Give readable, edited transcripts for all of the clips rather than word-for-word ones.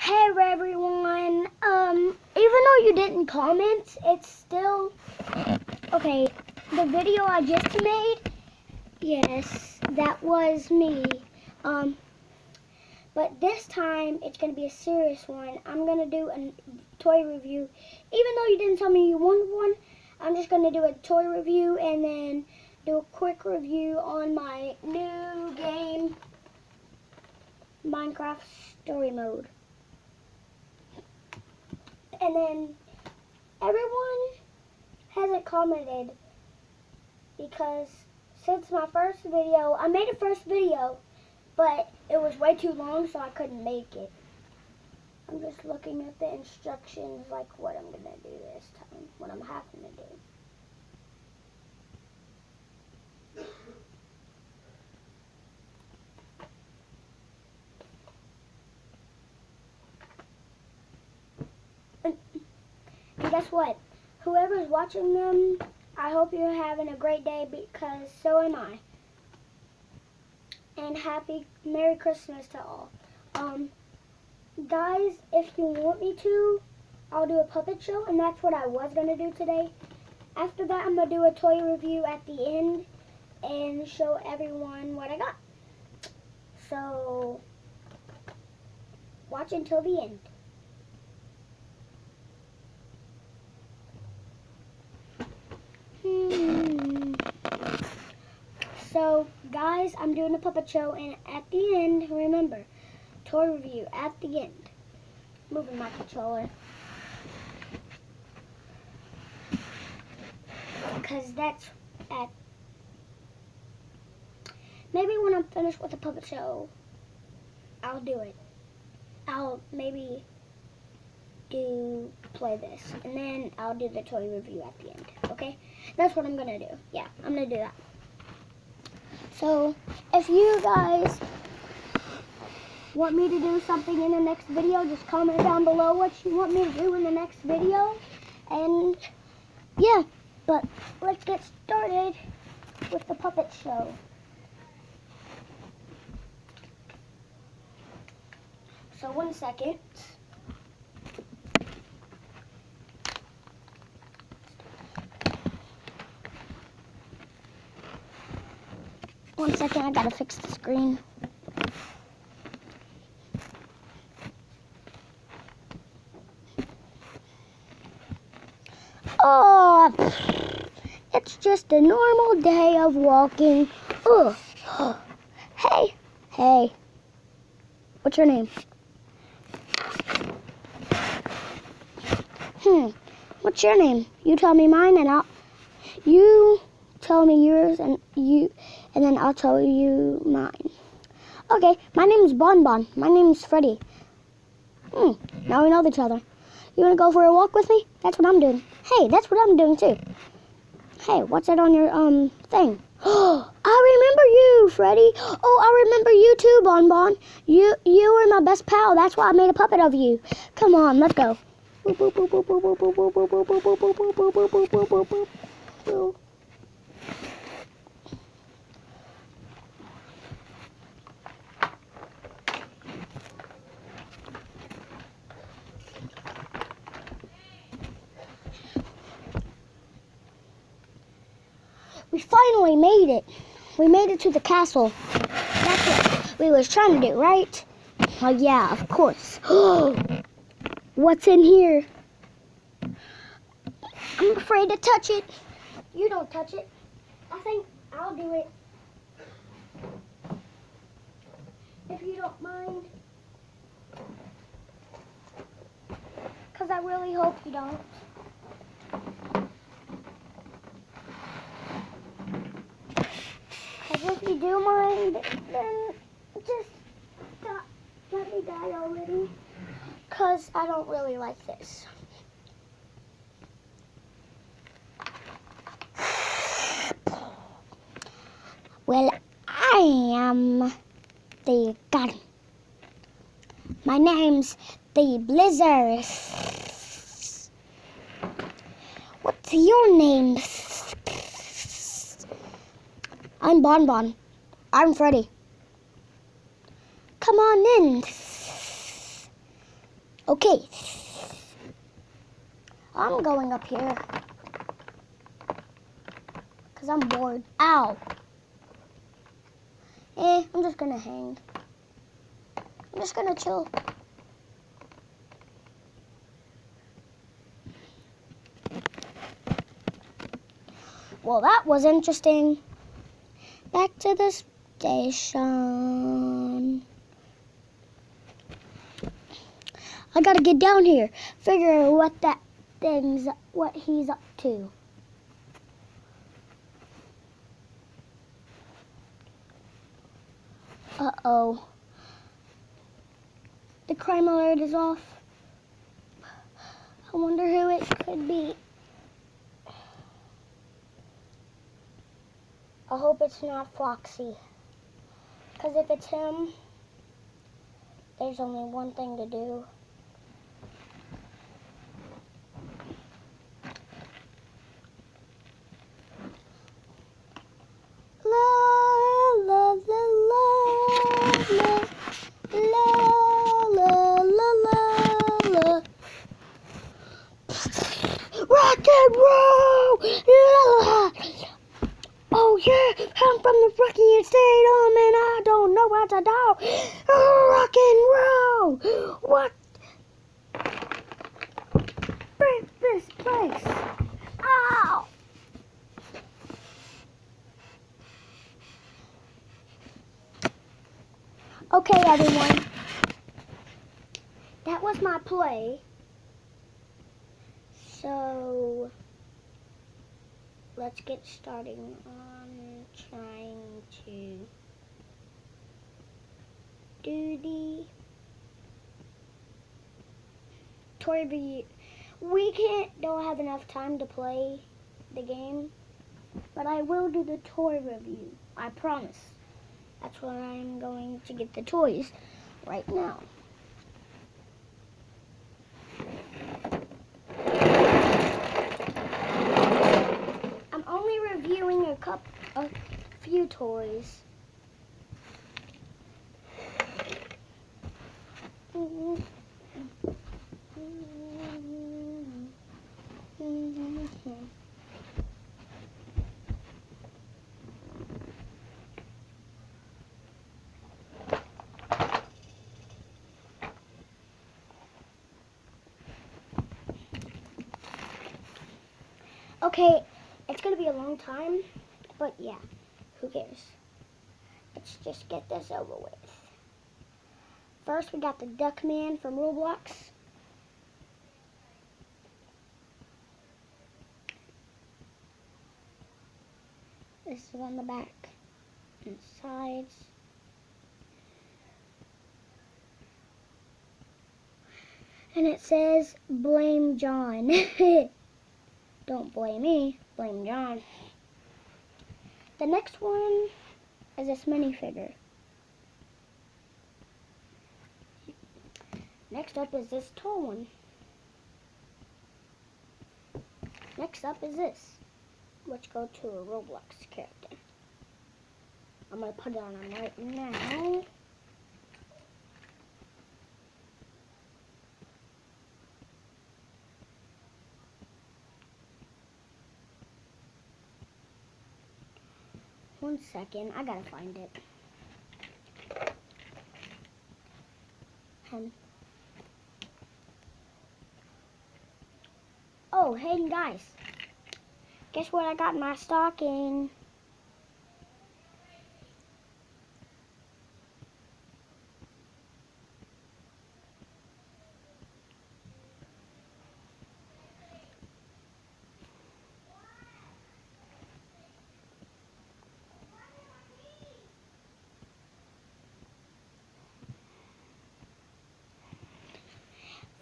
Hey everyone, even though you didn't comment, it's still, okay, the video I just made, yes, that was me, but this time, it's going to be a serious one. I'm going to do a toy review, even though you didn't tell me you wanted one, I'm just going to do a toy review, and then do a quick review on my new game, Minecraft Story Mode. And then everyone hasn't commented because since my first video, I made a first video, but it was way too long, so I couldn't make it. I'm just looking at the instructions, like what I'm going to do this time, what I'm having to do. And guess what? Whoever's watching them, I hope you're having a great day because so am I. And Merry Christmas to all. Guys, if you want me to, I'll do a puppet show, and that's what I was going to do today. After that, I'm going to do a toy review at the end and show everyone what I got. So, watch until the end. So, guys, I'm doing a puppet show, and at the end, remember, toy review at the end. Moving my controller. Because that's at... Maybe when I'm finished with the puppet show, I'll do it. I'll maybe play this. And then I'll do the toy review at the end. Okay? That's what I'm going to do. Yeah, I'm going to do that. So, if you guys want me to do something in the next video, just comment down below what you want me to do in the next video. And, yeah, but let's get started with the puppet show. So, 1 second. One second, I gotta fix the screen. Oh, it's just a normal day of walking. Oh, hey, what's your name? What's your name? You tell me mine, and you tell me yours, and then I'll tell you mine. Okay, my name's Bonbon. My name's Freddy. Now we know each other. You wanna go for a walk with me? That's what I'm doing. Hey, that's what I'm doing too. Hey, what's that on your thing? Oh, I remember you, Freddy. Oh, I remember you too, Bonbon. You were my best pal. That's why I made a puppet of you. Come on, let's go. We finally made it. We made it to the castle. That's what we was trying to do, right? Oh yeah, of course. What's in here? I'm afraid to touch it. You don't touch it. I think I'll do it. If you don't mind. Because I really hope you don't. If you do mind, then just let me die already. Because I don't really like this. Well, I am the god. My name's the Blizzard. What's your name? I'm Bonbon. I'm Freddy. Come on in. Okay. I'm going up here. Because I'm bored. Ow. I'm just going to hang. I'm just going to chill. Well, that was interesting. Back to the station. I gotta get down here. Figure out what he's up to. Uh-oh. The crime alert is off. I wonder who it could be. I hope it's not Foxy. Because if it's him, there's only one thing to do. La la la la la la la la la. Rock and roll! La. Oh yeah, I'm from the Rocky Stadium and I don't know what to do. Rock and roll! What? Break this place! Ow! Okay, everyone. That was my play. So, let's get starting on trying to do the toy review. Don't have enough time to play the game, but I will do the toy review. I promise. That's why I'm going to get the toys right now. I'm only reviewing a few toys. Okay, it's gonna be a long time, but yeah, who cares? Let's just get this over with. First, we got the Duckman from Roblox. This is on the back and sides. And it says, blame John. Don't blame me, blame John. The next one is this minifigure. Next up is this tall one. Next up is this. Let's go to a Roblox character. I'm going to put it on him right now. One second, I gotta find it. Oh, hey guys. Guess what I got in my stocking?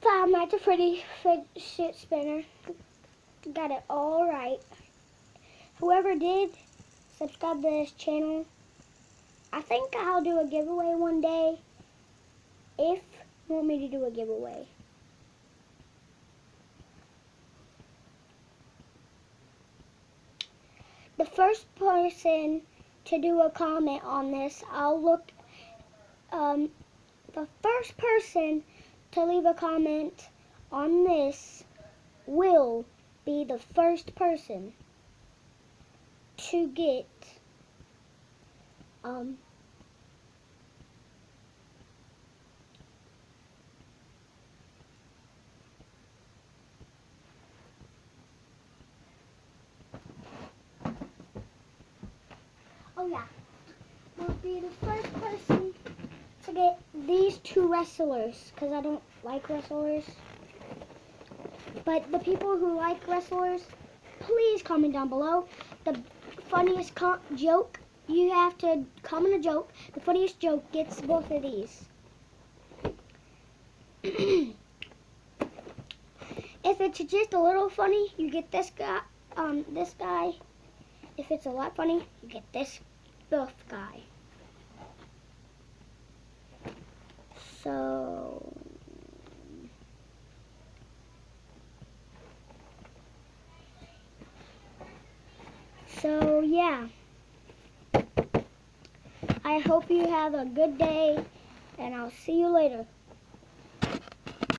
Five Nights at Freddy's shit spinner. Got it all right. Whoever did, subscribe to this channel. I think I'll do a giveaway one day if you want me to do a giveaway. The first person to do a comment on this, I'll look, the first person to leave a comment on this will be the first person to get will be the first person to get these two wrestlers, because I don't like wrestlers. But the people who like wrestlers, please comment down below the funniest joke. You have to comment a joke. The funniest joke gets both of these. If it's just a little funny, you get this guy. This guy. If it's a lot funny, you get this buff guy. So yeah. I hope you have a good day, and I'll see you later.